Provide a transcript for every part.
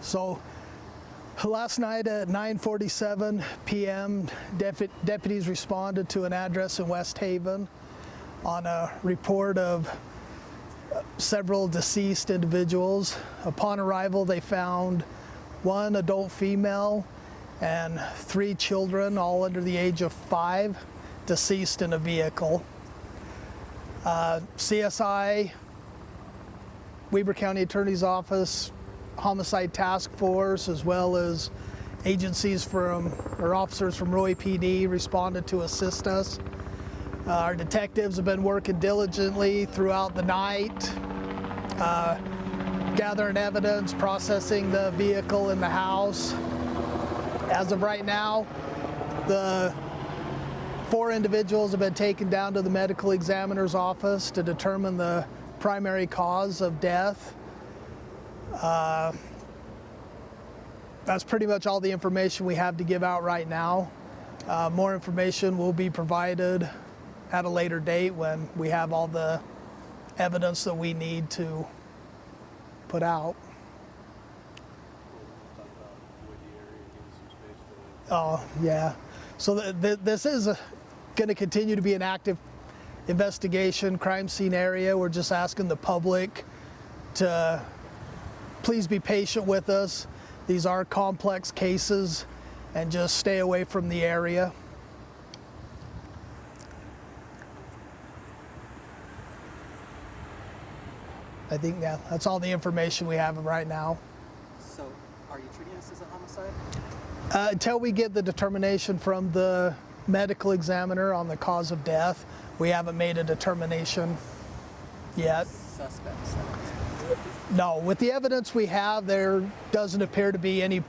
So last night at 9:47 p.m., deputies responded to an address in West Haven on a report of several deceased individuals. Upon arrival, they found one adult female and 3 children, all under the age of 5, deceased in a vehicle. CSI, Weber County Attorney's Office, Homicide Task Force, as well as agencies from, or officers from Roy PD responded to assist us. Our detectives have been working diligently throughout the night, gathering evidence, processing the vehicle in the house. As of right now, the 4 individuals have been taken down to the medical examiner's office to determine the primary cause of death. That's pretty much all the information we have to give out right now. More information will be provided at a later date when we have all the evidence that we need to put out. Oh, yeah. So this is going to continue to be an active investigation, crime scene area. We're just asking the public to please be patient with us. These are complex cases, and just stay away from the area. I think, yeah, that's all the information we have right now. So, are you treating this as a homicide? Until we get the determination from the medical examiner on the cause of death, we haven't made a determination yet. Suspects. No, with the evidence we have, there doesn't appear to be any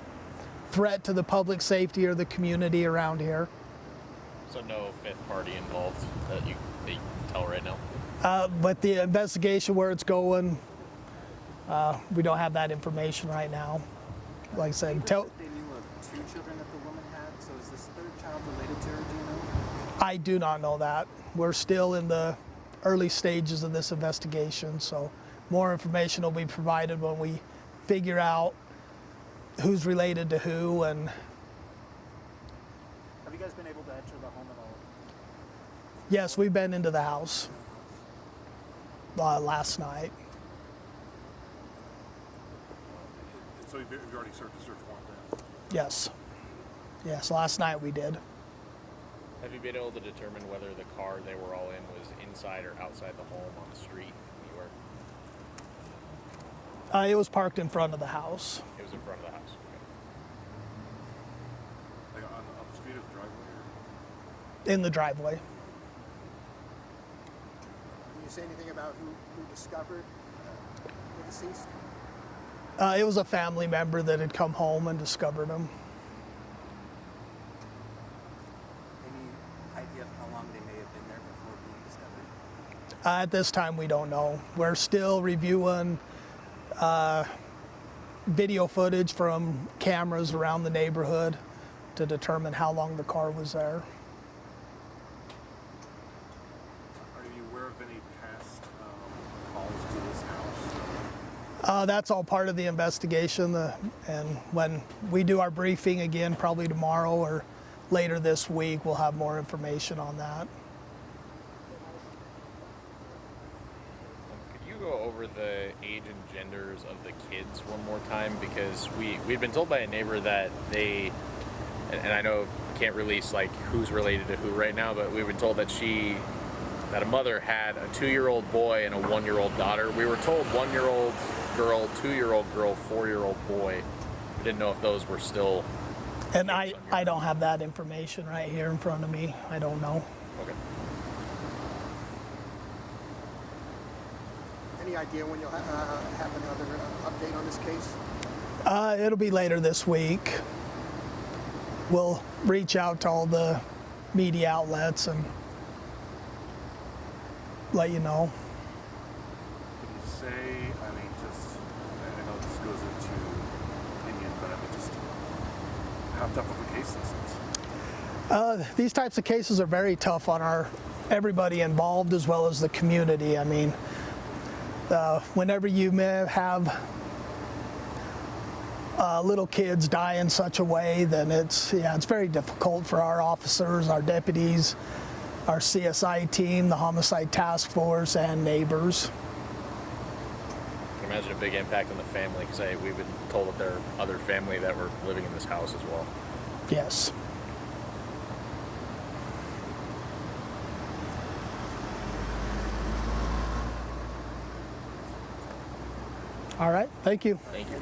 threat to the public safety or the community around here. So no fifth party involved that you tell right now? But the investigation, where it's going, we don't have that information right now. Like I said, They knew of 2 children that the woman had, so is this 3rd child related to her, do you know? I do not know that. We're still in the early stages of this investigation, so more information will be provided when we figure out who's related to who. And have you guys been able to enter the home at all? Yes, we've been into the house last night. So you've already served a search warrant then? Yes. Yes, last night we did. Have you been able to determine whether the car they were all in was inside or outside the home on the street in New York? It was parked in front of the house. It was in front of the house. Okay. Like on the street of the driveway? In the driveway. Can you say anything about who discovered the deceased? It was a family member that had come home and discovered him. Any idea of how long they may have been there before being discovered? At this time, we don't know. We're still reviewing video footage from cameras around the neighborhood to determine how long the car was there. Are you aware of any past calls to this house? That's all part of the investigation, and when we do our briefing again, probably tomorrow or later this week, we'll have more information on that. Could you go over the age and genders of the kids one more time? Because we've been told by a neighbor that they, and I know can't release like who's related to who right now, but we've been told that a mother had a 2-year-old boy and a 1-year-old daughter. We were told 1-year-old girl, 2-year-old girl, 4-year-old boy. We didn't know if those were still. And I don't have that information right here in front of me. I don't know. Okay. Any idea when you'll have another update on this case? It'll be later this week. We'll reach out to all the media outlets and let you know. Can you say, I know this goes into opinion, but just how tough of a case this is? These types of cases are very tough on everybody involved as well as the community. I mean, whenever you may have little kids die in such a way, then it's very difficult for our officers, our deputies, our CSI team, the homicide task force, and neighbors. I can imagine a big impact on the family, because we've been told that there are other family that were living in this house as well. Yes. All right, thank you. Thank you.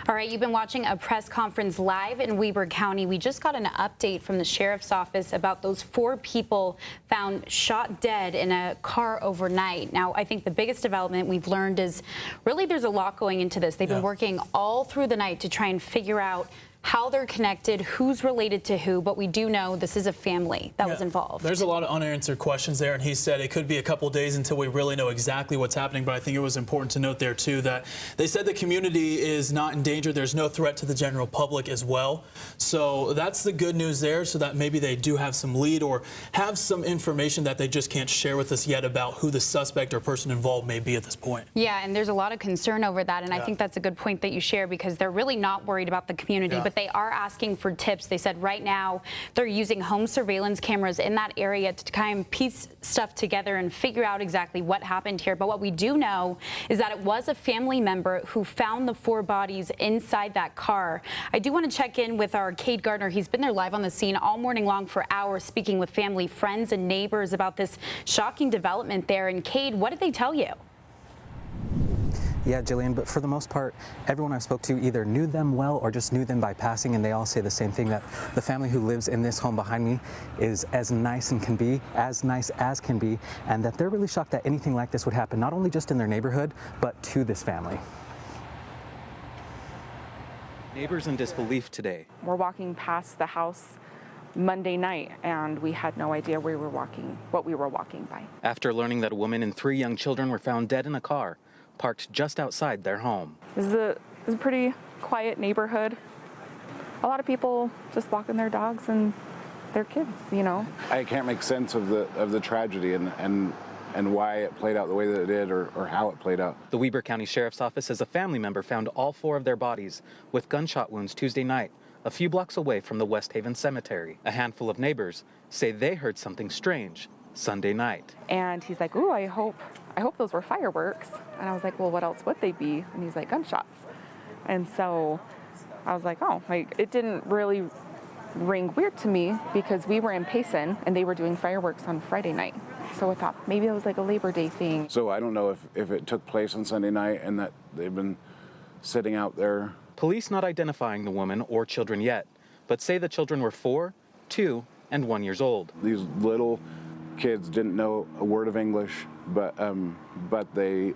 All right, you've been watching a press conference live in Weber County. We just got an update from the sheriff's office about those 4 people found shot dead in a car overnight. Now, I think the biggest development we've learned is really there's a lot going into this. They've been working all through the night to try and figure out how they're connected, who's related to who, but we do know this is a family that was involved. There's a lot of unanswered questions there, and he said it could be a couple days until we really know exactly what's happening, but I think it was important to note there, too, that they said the community is not in danger. There's no threat to the general public as well. So that's the good news there, so that maybe they do have some lead or have some information that they just can't share with us yet about who the suspect or person involved may be at this point. Yeah, and there's a lot of concern over that, and I think that's a good point that you share, because they're really not worried about the community, but they are asking for tips. They said right now they're using home surveillance cameras in that area to kind of piece stuff together and figure out exactly what happened here. But what we do know is that it was a family member who found the 4 bodies inside that car. I do want to check in with our Cade Gardner. He's been there live on the scene all morning long for hours, speaking with family, friends, and neighbors about this shocking development there. And Cade, what did they tell you? Yeah, Jillian, but for the most part, everyone I spoke to either knew them well or just knew them by passing, and they all say the same thing, that the family who lives in this home behind me is as nice as can be, and that they're really shocked that anything like this would happen, not only just in their neighborhood, but to this family. Neighbors in disbelief today. We're walking past the house Monday night, and we had no idea what we were walking by. After learning that a woman and 3 young children were found dead in a car parked just outside their home. This is a pretty quiet neighborhood. A lot of people just walking their dogs and their kids, you know. I can't make sense of the tragedy and why it played out the way that it did, or how it played out. The Weber County Sheriff's Office says a family member found all 4 of their bodies with gunshot wounds Tuesday night, a few blocks away from the West Haven Cemetery. A handful of neighbors say they heard something strange Sunday night. And he's like, "Ooh, I hope those were fireworks." And I was like, "Well, what else would they be?" And he's like, "Gunshots." And so I was like, "Oh, it didn't really ring weird to me, because we were in Payson and they were doing fireworks on Friday night. So I thought maybe it was like a Labor Day thing." So I don't know if it took place on Sunday night and that they've been sitting out there. Police not identifying the woman or children yet, but say the children were 4, 2, and 1 years old. These little kids didn't know a word of English, but they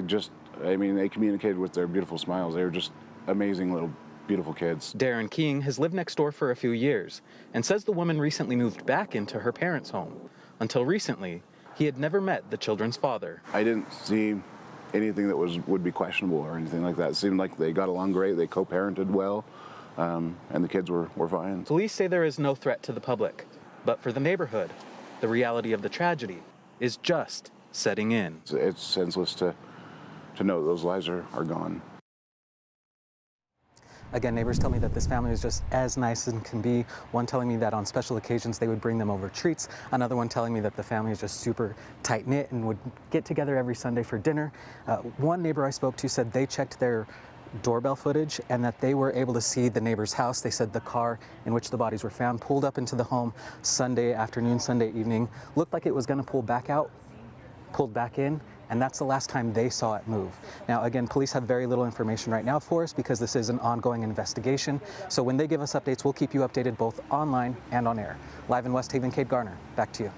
just, I mean, they communicated with their beautiful smiles. They were just amazing little beautiful kids. Darren King has lived next door for a few years and says the woman recently moved back into her parents' home. Until recently, he had never met the children's father. I didn't see anything that would be questionable or anything like that. It seemed like they got along great, they co-parented well, and the kids were fine. Police say there is no threat to the public, but for the neighborhood, the reality of the tragedy is just setting in. It's senseless to know those lives are gone. Again, neighbors tell me that this family is just as nice as can be. One telling me that on special occasions they would bring them over treats. Another one telling me that the family is just super tight-knit and would get together every Sunday for dinner. One neighbor I spoke to said they checked their doorbell footage and that they were able to see the neighbor's house. They said the car in which the bodies were found pulled up into the home Sunday afternoon, Sunday evening. Looked like it was going to pull back out, pulled back in, and that's the last time they saw it move. Now, again, police have very little information right now for us because this is an ongoing investigation. So when they give us updates, we'll keep you updated both online and on air. Live in West Haven, Cade Gardner, back to you.